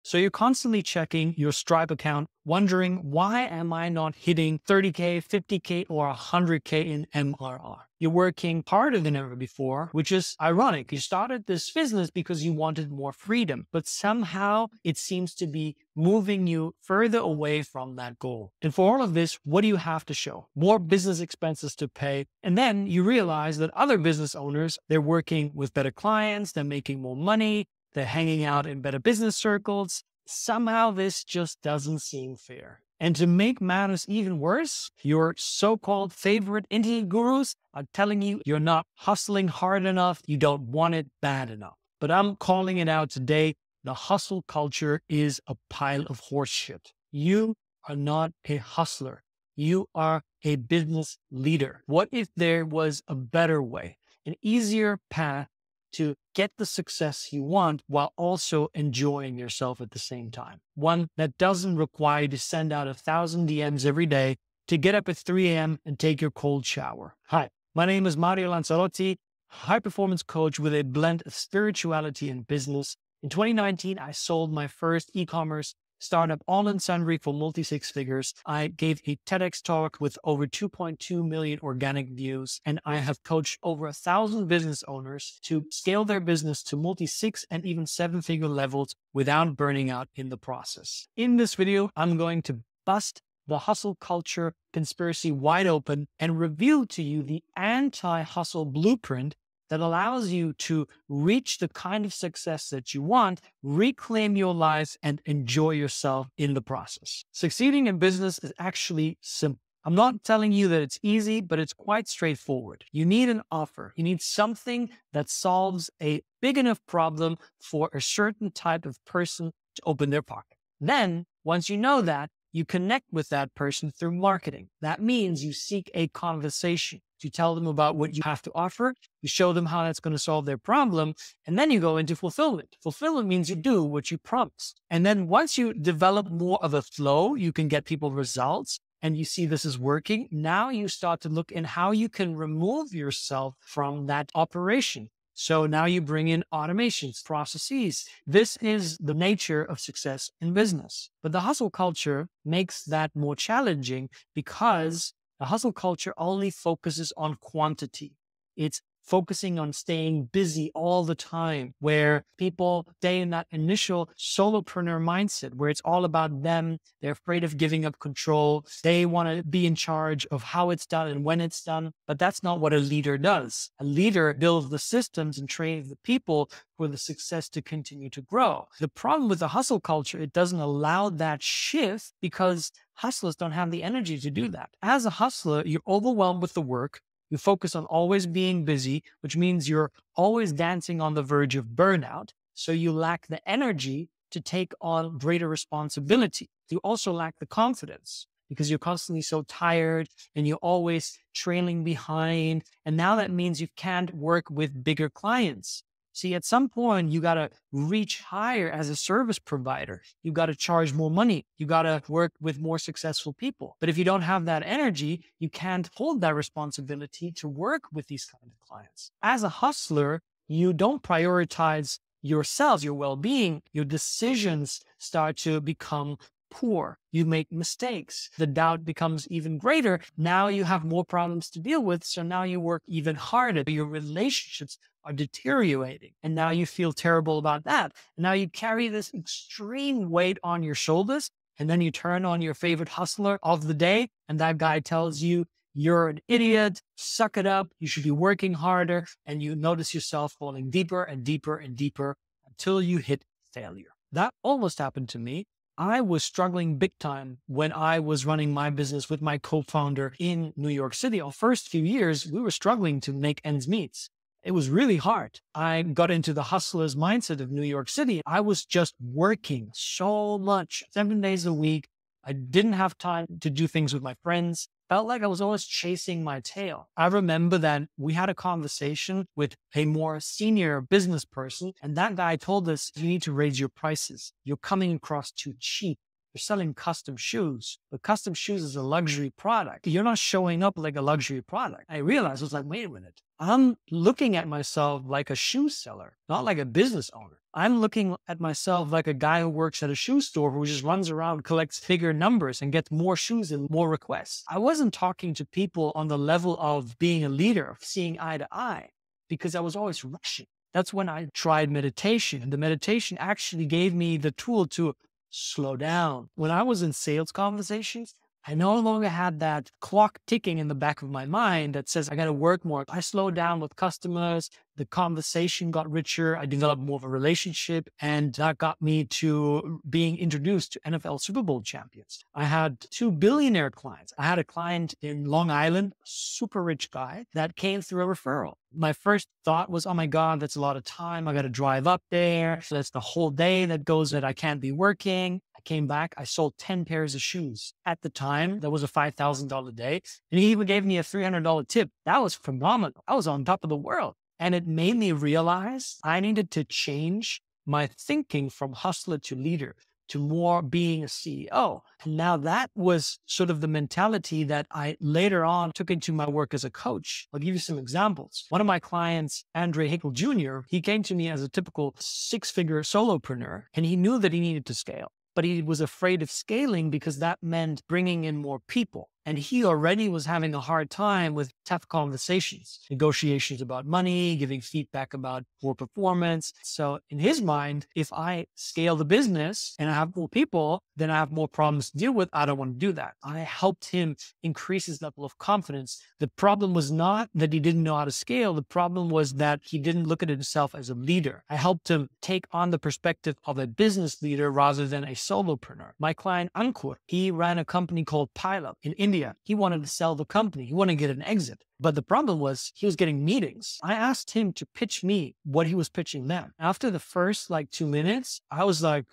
So you're constantly checking your Stripe account, wondering, why am I not hitting 30K, 50K, or 100K in MRR? You're working harder than ever before, which is ironic. You started this business because you wanted more freedom, but somehow it seems to be moving you further away from that goal. And for all of this, what do you have to show? More business expenses to pay. And then you realize that other business owners, they're working with better clients, they're making more money, they're hanging out in better business circles. Somehow this just doesn't seem fair. And to make matters even worse, your so-called favorite internet gurus are telling you you're not hustling hard enough, you don't want it bad enough. But I'm calling it out today. The hustle culture is a pile of horse shit. You are not a hustler. You are a business leader. What if there was a better way, an easier path to get the success you want while also enjoying yourself at the same time? One that doesn't require you to send out 1,000 DMs every day, to get up at 3 a.m. and take your cold shower. Hi, my name is Mario Lanzarotti, high performance coach with a blend of spirituality and business. In 2019, I sold my first e-commerce startup all in sundry for multi-six figures. I gave a TEDx talk with over 2.2 million organic views, and I have coached over 1,000 business owners to scale their business to multi-six and even seven-figure levels without burning out in the process. In this video, I'm going to bust the hustle culture conspiracy wide open and reveal to you the anti-hustle blueprint that allows you to reach the kind of success that you want, reclaim your life, and enjoy yourself in the process. Succeeding in business is actually simple. I'm not telling you that it's easy, but it's quite straightforward. You need an offer. You need something that solves a big enough problem for a certain type of person to open their pocket. Then, once you know that, you connect with that person through marketing. That means you seek a conversation. You tell them about what you have to offer, you show them how that's going to solve their problem, and then you go into fulfillment. Fulfillment means you do what you promised. And then once you develop more of a flow, you can get people results, and you see this is working. Now you start to look in how you can remove yourself from that operation. So now you bring in automations, processes. This is the nature of success in business. But the hustle culture makes that more challenging because the hustle culture only focuses on quantity. It's focusing on staying busy all the time, where people stay in that initial solopreneur mindset, where it's all about them. They're afraid of giving up control. They want to be in charge of how it's done and when it's done. But that's not what a leader does. A leader builds the systems and trains the people for the success to continue to grow. The problem with the hustle culture, it doesn't allow that shift because hustlers don't have the energy to do that. As a hustler, you're overwhelmed with the work. You focus on always being busy, which means you're always dancing on the verge of burnout. So you lack the energy to take on greater responsibility. You also lack the confidence because you're constantly so tired and you're always trailing behind. And now that means you can't work with bigger clients. See, at some point, you got to reach higher as a service provider. You got to charge more money. You got to work with more successful people. But if you don't have that energy, you can't hold that responsibility to work with these kind of clients. As a hustler, you don't prioritize yourselves, your well-being. Your decisions start to become poor. You make mistakes. The doubt becomes even greater. Now you have more problems to deal with. So now you work even harder. Your relationships are deteriorating. And now you feel terrible about that. And now you carry this extreme weight on your shoulders. And then you turn on your favorite hustler of the day. And that guy tells you, you're an idiot, suck it up. You should be working harder. And you notice yourself falling deeper and deeper and deeper until you hit failure. That almost happened to me. I was struggling big time when I was running my business with my co-founder in New York City. Our first few years, we were struggling to make ends meet. It was really hard. I got into the hustler's mindset of New York City. I was just working so much, 7 days a week. I didn't have time to do things with my friends. Felt like I was always chasing my tail. I remember that we had a conversation with a more senior business person, and that guy told us, you need to raise your prices. You're coming across too cheap. You're selling custom shoes, but custom shoes is a luxury product. You're not showing up like a luxury product. I realized, I was like, wait a minute. I'm looking at myself like a shoe seller, not like a business owner. I'm looking at myself like a guy who works at a shoe store who just runs around, collects bigger numbers and gets more shoes and more requests. I wasn't talking to people on the level of being a leader, of seeing eye to eye, because I was always rushing. That's when I tried meditation. And the meditation actually gave me the tool to slow down. When I was in sales conversations, I no longer had that clock ticking in the back of my mind that says I got to work more. I slowed down with customers. The conversation got richer. I developed more of a relationship, and that got me to being introduced to NFL Super Bowl champions. I had 2 billionaire clients. I had a client in Long Island, super rich guy, that came through a referral. My first thought was, oh my God, that's a lot of time. I got to drive up there. So that's the whole day that goes that I can't be working. I came back. I sold 10 pairs of shoes. At the time, that was a $5,000 day. And he even gave me a $300 tip. That was phenomenal. I was on top of the world. And it made me realize I needed to change my thinking from hustler to leader to more being a CEO. And now that was sort of the mentality that I later on took into my work as a coach. I'll give you some examples. One of my clients, Andre Hickel Jr., he came to me as a typical 6-figure solopreneur, and he knew that he needed to scale. But he was afraid of scaling because that meant bringing in more people. And he already was having a hard time with tough conversations, negotiations about money, giving feedback about poor performance. So in his mind, if I scale the business and I have more people, then I have more problems to deal with. I don't want to do that. I helped him increase his level of confidence. The problem was not that he didn't know how to scale. The problem was that he didn't look at himself as a leader. I helped him take on the perspective of a business leader rather than a solopreneur. My client Ankur, he ran a company called Pilot in India. He wanted to sell the company. He wanted to get an exit. But the problem was he was getting meetings. I asked him to pitch me what he was pitching them. After the first 2 minutes, I was like,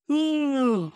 dude,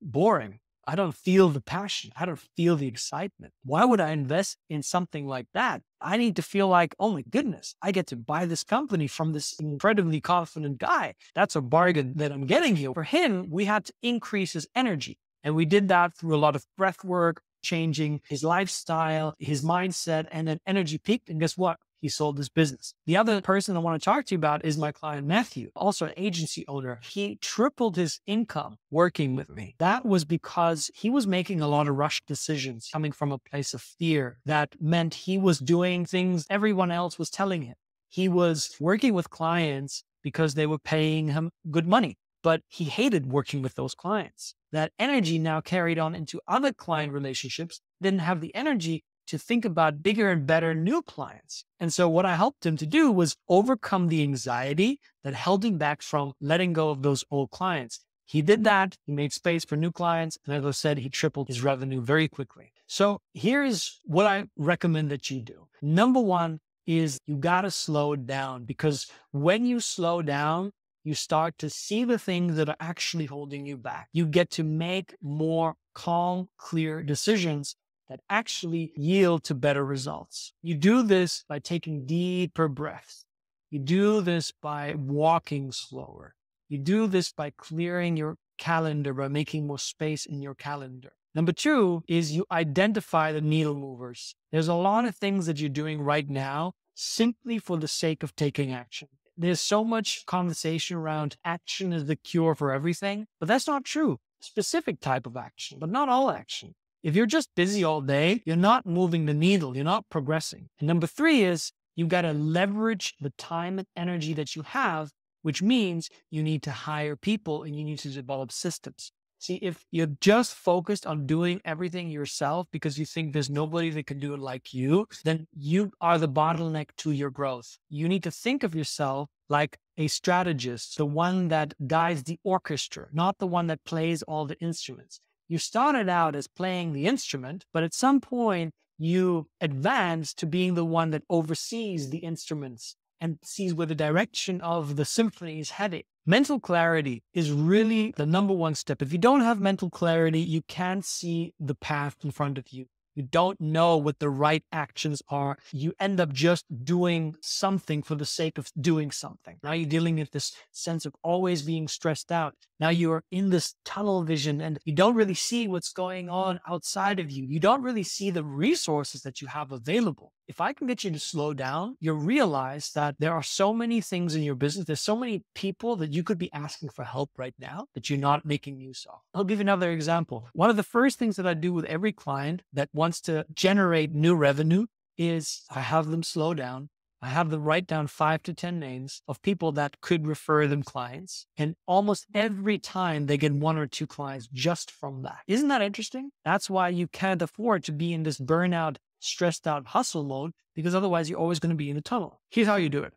boring. I don't feel the passion. I don't feel the excitement. Why would I invest in something like that? I need to feel like, oh my goodness, I get to buy this company from this incredibly confident guy. That's a bargain that I'm getting here. For him, we had to increase his energy. And we did that through a lot of breath work, changing his lifestyle, his mindset, and then energy peaked. And guess what? He sold his business. The other person I want to talk to you about is my client, Matthew, also an agency owner. He tripled his income working with me. That was because he was making a lot of rushed decisions coming from a place of fear. That meant he was doing things everyone else was telling him. He was working with clients because they were paying him good money, but he hated working with those clients. That energy now carried on into other client relationships, didn't have the energy to think about bigger and better new clients. And so what I helped him to do was overcome the anxiety that held him back from letting go of those old clients. He did that. He made space for new clients. And as I said, he tripled his revenue very quickly. So here's what I recommend that you do. Number one is you got to slow down, because when you slow down, you start to see the things that are actually holding you back. You get to make more calm, clear decisions that actually yield to better results. You do this by taking deeper breaths. You do this by walking slower. You do this by clearing your calendar, by making more space in your calendar. Number two is you identify the needle movers. There's a lot of things that you're doing right now simply for the sake of taking action. There's so much conversation around action is the cure for everything, but that's not true. Specific type of action, but not all action. If you're just busy all day, you're not moving the needle. You're not progressing. And number three is you got to leverage the time and energy that you have, which means you need to hire people and you need to develop systems. See, if you're just focused on doing everything yourself because you think there's nobody that can do it like you, then you are the bottleneck to your growth. You need to think of yourself like a strategist, the one that guides the orchestra, not the one that plays all the instruments. You started out as playing the instrument, but at some point you advance to being the one that oversees the instruments and sees where the direction of the symphony is heading. Mental clarity is really the number one step. If you don't have mental clarity, you can't see the path in front of you. You don't know what the right actions are. You end up just doing something for the sake of doing something. Now you're dealing with this sense of always being stressed out. Now you're in this tunnel vision and you don't really see what's going on outside of you. You don't really see the resources that you have available. If I can get you to slow down, you'll realize that there are so many things in your business. There's so many people that you could be asking for help right now that you're not making use of. I'll give you another example. One of the first things that I do with every client that wants to generate new revenue is I have them slow down. I have them write down 5 to 10 names of people that could refer them clients. And almost every time they get 1 or 2 clients just from that. Isn't that interesting? That's why you can't afford to be in this burnout, stressed out hustle mode, because otherwise you're always going to be in a tunnel. Here's how you do it.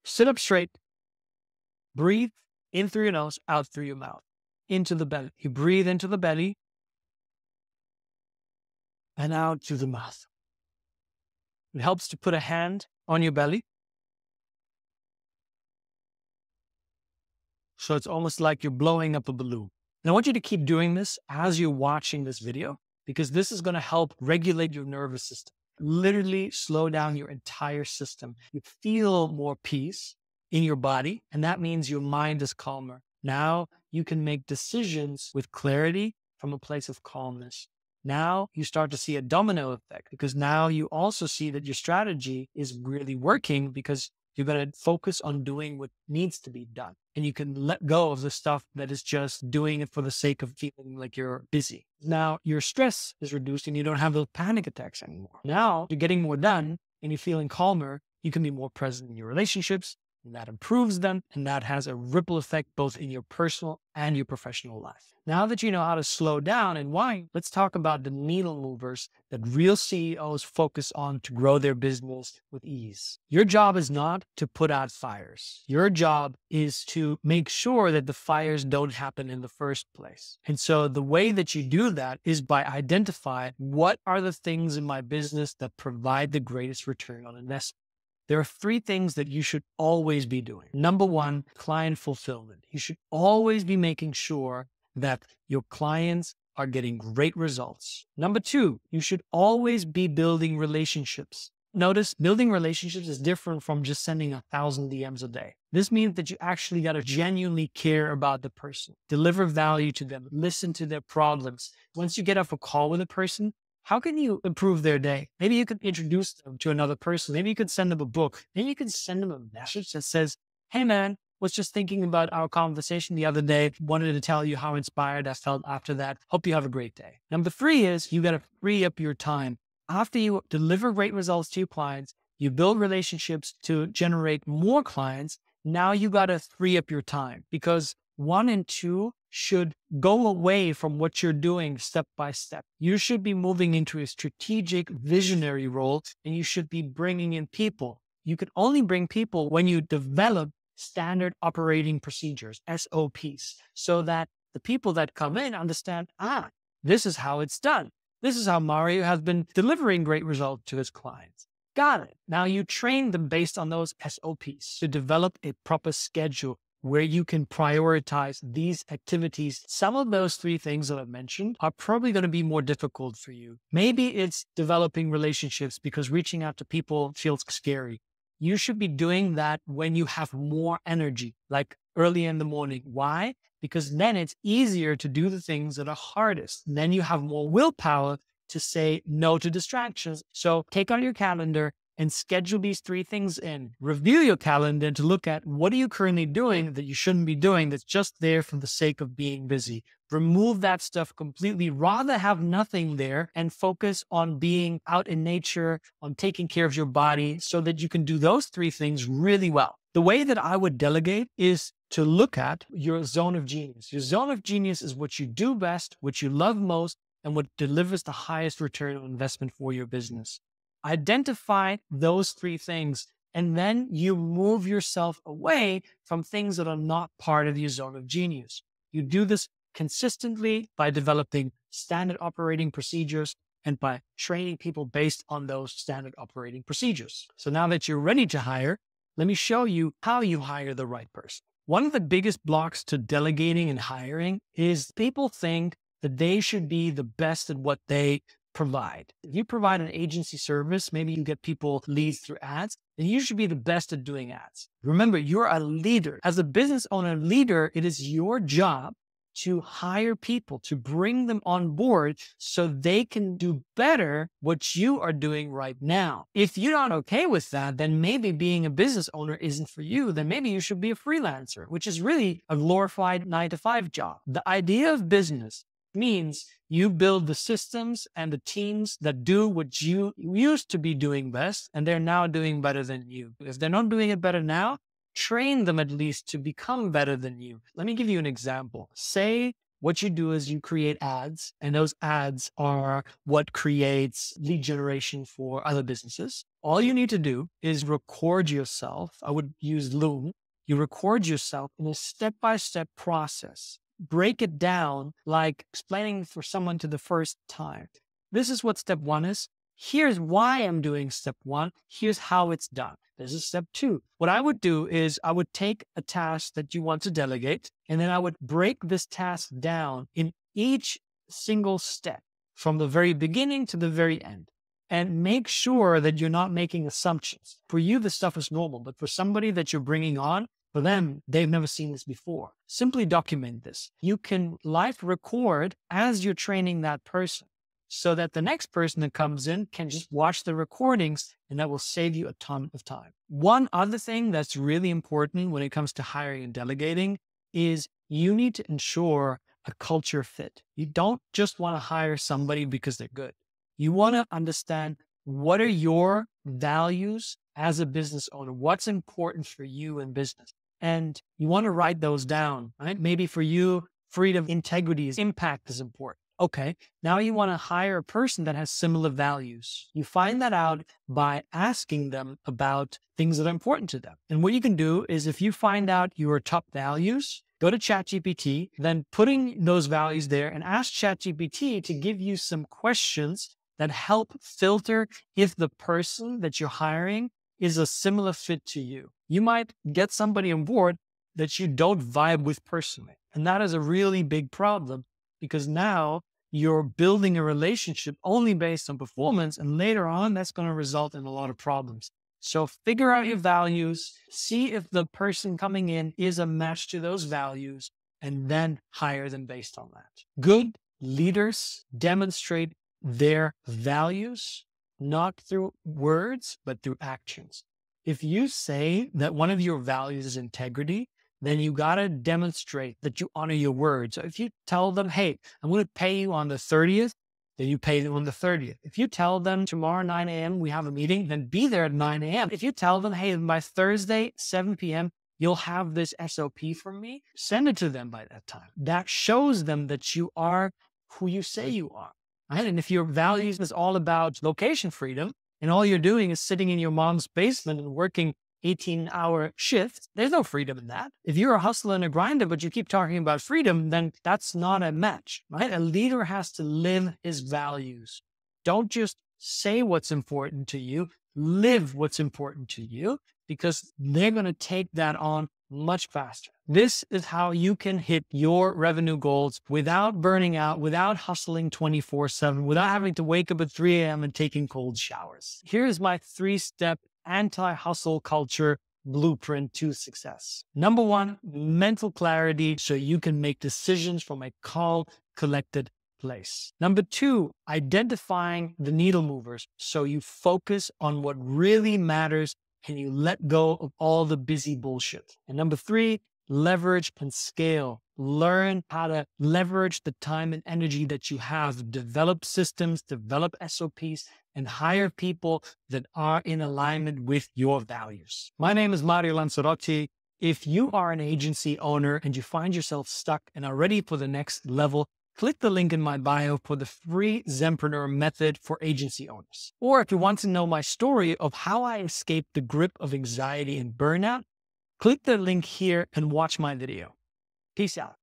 Sit up straight, breathe in through your nose, out through your mouth, into the belly. You breathe into the belly and out through the mouth. It helps to put a hand on your belly. So it's almost like you're blowing up a balloon. And I want you to keep doing this as you're watching this video, because this is going to help regulate your nervous system, literally slow down your entire system. You feel more peace in your body, and that means your mind is calmer. Now you can make decisions with clarity from a place of calmness. Now you start to see a domino effect, because now you also see that your strategy is really working, because you're going to focus on doing what needs to be done. And you can let go of the stuff that is just doing it for the sake of feeling like you're busy. Now your stress is reduced and you don't have those panic attacks anymore. Now you're getting more done and you're feeling calmer. You can be more present in your relationships, and that improves them. And that has a ripple effect both in your personal and your professional life. Now that you know how to slow down and why, let's talk about the needle movers that real CEOs focus on to grow their business with ease. Your job is not to put out fires. Your job is to make sure that the fires don't happen in the first place. And so the way that you do that is by identifying what are the things in my business that provide the greatest return on investment. There are 3 things that you should always be doing. Number 1, client fulfillment. You should always be making sure that your clients are getting great results. Number 2, you should always be building relationships. Notice building relationships is different from just sending 1,000 DMs a day. This means that you actually got to genuinely care about the person, deliver value to them, listen to their problems. Once you get off a call with a person, how can you improve their day? Maybe you could introduce them to another person. Maybe you could send them a book. Maybe you could send them a message that says, hey man, was just thinking about our conversation the other day. Wanted to tell you how inspired I felt after that. Hope you have a great day. Number 3 is you got to free up your time. After you deliver great results to your clients, you build relationships to generate more clients. Now you got to free up your time, because 1 and 2 should go away from what you're doing step by step. You should be moving into a strategic visionary role, and you should be bringing in people. You can only bring people when you develop standard operating procedures, SOPs, so that the people that come in understand, this is how it's done. This is how Mario has been delivering great results to his clients. Got it. Now you train them based on those SOPs to develop a proper schedule where you can prioritize these activities. Some of those 3 things that I've mentioned are probably going to be more difficult for you. Maybe it's developing relationships because reaching out to people feels scary. You should be doing that when you have more energy, like early in the morning. Why? Because then it's easier to do the things that are hardest. Then you have more willpower to say no to distractions. So take out your calendar and schedule these 3 things in. Review your calendar to look at what are you currently doing that you shouldn't be doing that's just there for the sake of being busy. Remove that stuff completely. Rather have nothing there and focus on being out in nature, on taking care of your body so that you can do those 3 things really well. The way that I would delegate is to look at your zone of genius. Your zone of genius is what you do best, what you love most, and what delivers the highest return on investment for your business. Identify those 3 things, and then you move yourself away from things that are not part of your zone of genius. You do this consistently by developing standard operating procedures and by training people based on those standard operating procedures. So now that you're ready to hire, let me show you how you hire the right person. One of the biggest blocks to delegating and hiring is people think that they should be the best at what they provide. If you provide an agency service, maybe you get people leads through ads, then you should be the best at doing ads. Remember, you're a leader. As a business owner leader, it is your job to hire people, to bring them on board so they can do better what you are doing right now. If you're not okay with that, then maybe being a business owner isn't for you. Then maybe you should be a freelancer, which is really a glorified 9-to-5 job. The idea of business means you build the systems and the teams that do what you used to be doing best, and they're now doing better than you. If they're not doing it better now, train them at least to become better than you. Let me give you an example. Say what you do is you create ads, and those ads are what creates lead generation for other businesses. All you need to do is record yourself. I would use Loom. You record yourself in a step-by-step process. Break it down like explaining for someone to the first time. This is what step 1 is. Here's why I'm doing step 1. Here's how it's done. This is step 2. What I would do is I would take a task that you want to delegate, and then I would break this task down in each single step from the very beginning to the very end. And make sure that you're not making assumptions. For you, this stuff is normal, but for somebody that you're bringing on, for them, they've never seen this before. Simply document this. You can live record as you're training that person so that the next person that comes in can just watch the recordings, and that will save you a ton of time. One other thing that's really important when it comes to hiring and delegating is you need to ensure a culture fit. You don't just want to hire somebody because they're good. You want to understand what are your values as a business owner, what's important for you in business. And you want to write those down, right? Maybe for you, freedom, integrity, impact is important. Okay, now you want to hire a person that has similar values. You find that out by asking them about things that are important to them. And what you can do is if you find out your top values, go to ChatGPT, then putting those values there and ask ChatGPT to give you some questions that help filter if the person that you're hiring is a similar fit to you. You might get somebody on board that you don't vibe with personally. And that is a really big problem because now you're building a relationship only based on performance. And later on, that's going to result in a lot of problems. So figure out your values, see if the person coming in is a match to those values, and then hire them based on that. Good leaders demonstrate their values, not through words, but through actions. If you say that one of your values is integrity, then you got to demonstrate that you honor your word. So if you tell them, hey, I'm going to pay you on the 30th, then you pay them on the 30th. If you tell them tomorrow 9 a.m. we have a meeting, then be there at 9 a.m. If you tell them, hey, by Thursday, 7 p.m., you'll have this SOP from me, send it to them by that time. That shows them that you are who you say you are. Right? And if your values is all about location freedom, and all you're doing is sitting in your mom's basement and working 18-hour shifts, there's no freedom in that. If you're a hustler and a grinder, but you keep talking about freedom, then that's not a match, right? A leader has to live his values. Don't just say what's important to you, live what's important to you, because they're going to take that on much faster. This is how you can hit your revenue goals without burning out, without hustling 24/7, without having to wake up at 3 a.m. and taking cold showers. Here's my 3-step anti-hustle culture blueprint to success. Number 1, mental clarity so you can make decisions from a calm, collected place. Number 2, identifying the needle movers so you focus on what really matters and you let go of all the busy bullshit. And number 3, leverage and scale. Learn how to leverage the time and energy that you have. Develop systems, develop SOPs, and hire people that are in alignment with your values. My name is Mario Lanzarotti. If you are an agency owner and you find yourself stuck and are ready for the next level, click the link in my bio for the free Zenpreneur method for agency owners. Or if you want to know my story of how I escaped the grip of anxiety and burnout, click the link here and watch my video. Peace out.